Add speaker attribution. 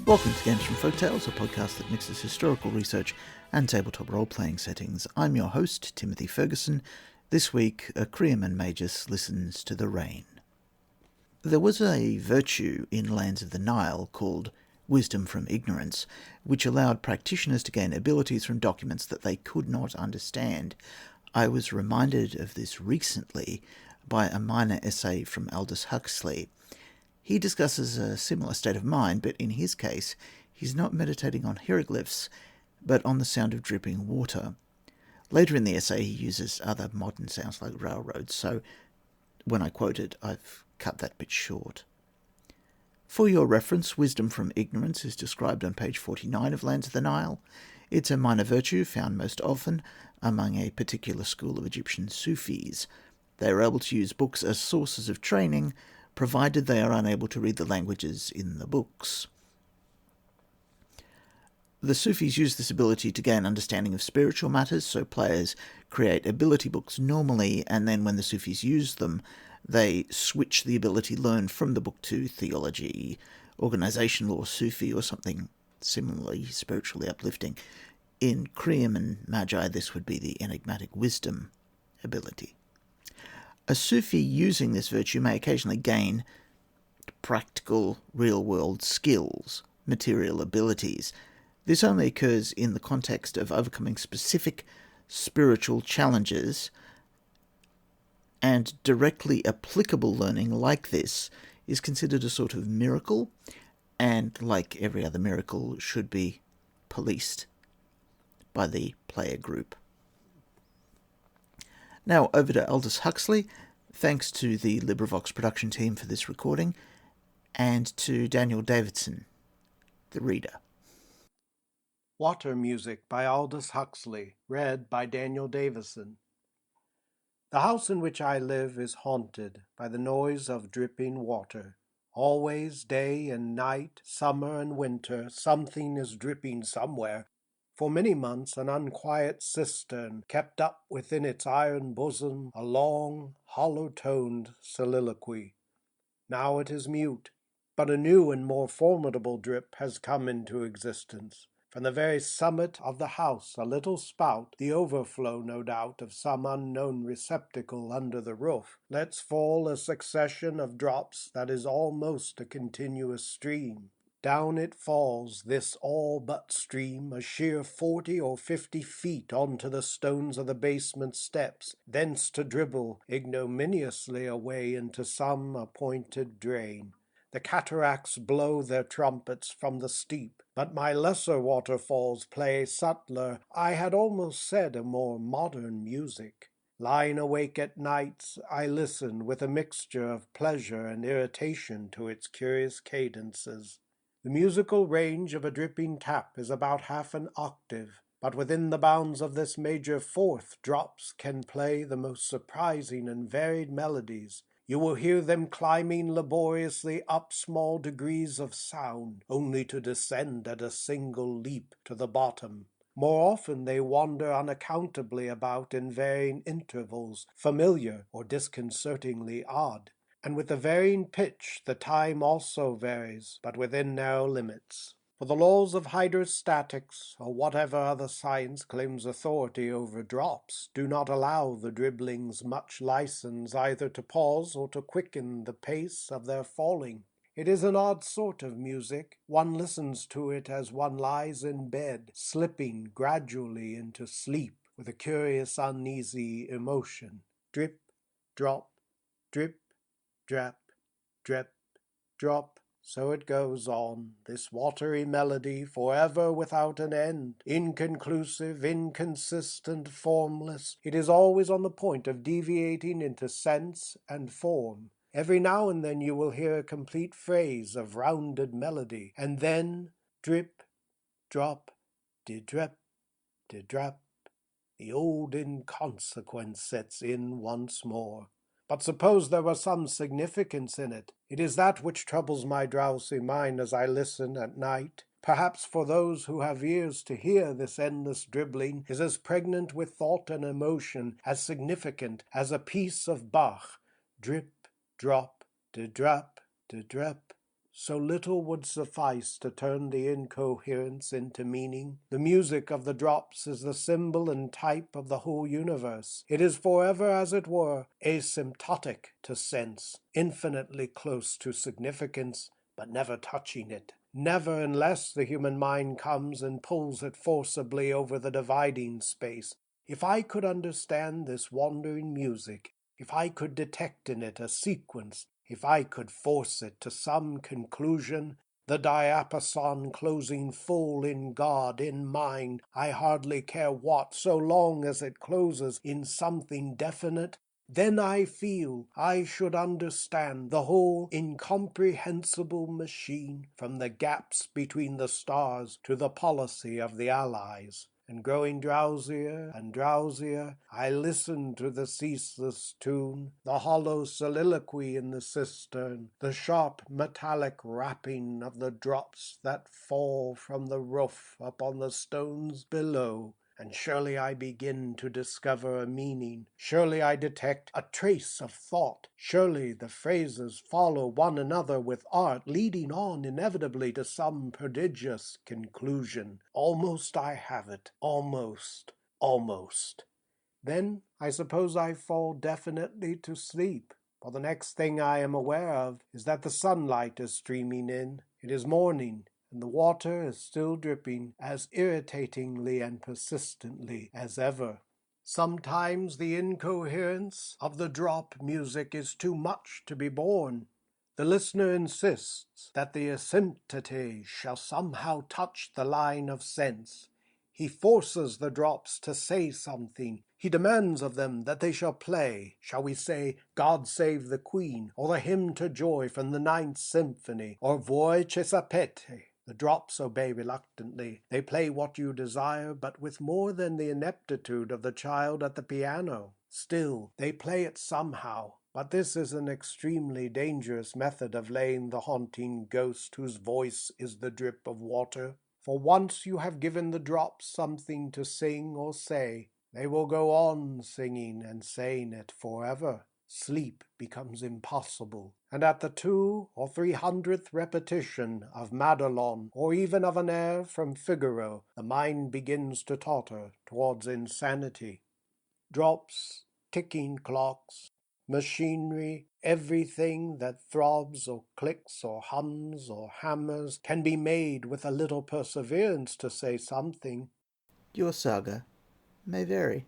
Speaker 1: Welcome to Games from Folktales, a podcast that mixes historical research and tabletop role-playing settings. I'm your host, Timothy Ferguson. This week, a Creaman Magus listens to the rain. There was a virtue in Lands of the Nile called wisdom from ignorance, which allowed practitioners to gain abilities from documents that they could not understand. I was reminded of this recently by a minor essay from Aldous Huxley. He discusses a similar state of mind, but in his case, he's not meditating on hieroglyphs, but on the sound of dripping water. Later in the essay, he uses other modern sounds like railroads, so when I quote it, I've cut that bit short. For your reference, wisdom from ignorance is described on page 49 of Lands of the Nile. It's a minor virtue found most often among a particular school of Egyptian Sufis. They are able to use books as sources of training, provided they are unable to read the languages in the books. The Sufis use this ability to gain understanding of spiritual matters, so players create ability books normally, and then when the Sufis use them, they switch the ability learned from the book to theology, organization law, Sufi, or something similarly spiritually uplifting. In Creaman Magi, this would be the enigmatic wisdom ability. A Sufi using this virtue may occasionally gain practical, real-world skills, material abilities. This only occurs in the context of overcoming specific spiritual challenges, and directly applicable learning like this is considered a sort of miracle, and like every other miracle, should be policed by the player group. Now over to Aldous Huxley. Thanks to the LibriVox production team for this recording, and to Daniel Davidson, the reader.
Speaker 2: Water Music by Aldous Huxley, read by Daniel Davison. The house in which I live is haunted by the noise of dripping water. Always, day and night, summer and winter, something is dripping somewhere. For many months an unquiet cistern kept up within its iron bosom a long, hollow-toned soliloquy. Now it is mute, but a new and more formidable drip has come into existence. From the very summit of the house a little spout, the overflow, no doubt, of some unknown receptacle under the roof, lets fall a succession of drops that is almost a continuous stream. Down it falls, this all but stream, a sheer 40 or 50 feet onto the stones of the basement steps, thence to dribble ignominiously away into some appointed drain. The cataracts blow their trumpets from the steep, but my lesser waterfalls play subtler, I had almost said a more modern music. Lying awake at nights, I listen with a mixture of pleasure and irritation to its curious cadences. The musical range of a dripping tap is about half an octave, but within the bounds of this major fourth drops can play the most surprising and varied melodies. You will hear them climbing laboriously up small degrees of sound, only to descend at a single leap to the bottom. More often they wander unaccountably about in varying intervals, familiar or disconcertingly odd. And with the varying pitch the time also varies, but within narrow limits. For the laws of hydrostatics, or whatever other science claims authority over drops, do not allow the dribblings much license either to pause or to quicken the pace of their falling. It is an odd sort of music. One listens to it as one lies in bed, slipping gradually into sleep with a curious uneasy emotion. Drip, drop, drip, drap, drip, drop, so it goes on, this watery melody, forever without an end, inconclusive, inconsistent, formless. It is always on the point of deviating into sense and form. Every now and then you will hear a complete phrase of rounded melody, and then drip, drop, de-drep, de-drap. The old inconsequence sets in once more. But suppose there were some significance in it. It is that which troubles my drowsy mind as I listen at night. Perhaps for those who have ears to hear, this endless dribbling is as pregnant with thought and emotion, as significant as a piece of Bach. Drip, drop, de-drap, de-drep. So little would suffice to turn the incoherence into meaning. The music of the drops is the symbol and type of the whole universe. It is forever, as it were, asymptotic to sense, infinitely close to significance, but never touching it. Never unless the human mind comes and pulls it forcibly over the dividing space. If I could understand this wandering music, if I could detect in it a sequence, if I could force it to some conclusion, the diapason closing full in God, in mind, I hardly care what, so long as it closes in something definite, then I feel I should understand the whole incomprehensible machine, from the gaps between the stars to the policy of the Allies. And growing drowsier and drowsier, I listen to the ceaseless tune, the hollow soliloquy in the cistern, the sharp metallic rapping of the drops that fall from the roof upon the stones below. And surely I begin to discover a meaning. Surely I detect a trace of thought. Surely the phrases follow one another with art, leading on inevitably to some prodigious conclusion. Almost I have it. Almost. Almost. Then I suppose I fall definitely to sleep. For the next thing I am aware of is that the sunlight is streaming in. It is morning, and the water is still dripping as irritatingly and persistently as ever. Sometimes the incoherence of the drop music is too much to be borne. The listener insists that the asymptote shall somehow touch the line of sense. He forces the drops to say something. He demands of them that they shall play, shall we say, God Save the Queen, or the Hymn to Joy from the Ninth Symphony, or Voi che sapete. The drops obey reluctantly. They play what you desire, but with more than the ineptitude of the child at the piano. Still, they play it somehow. But this is an extremely dangerous method of laying the haunting ghost whose voice is the drip of water. For once you have given the drops something to sing or say, they will go on singing and saying it forever. Sleep becomes impossible, and at the 200 or 300th repetition of Madelon, or even of an air from Figaro, the mind begins to totter towards insanity. Drops, ticking clocks, machinery, everything that throbs or clicks or hums or hammers can be made with a little perseverance to say something.
Speaker 1: Your saga may vary.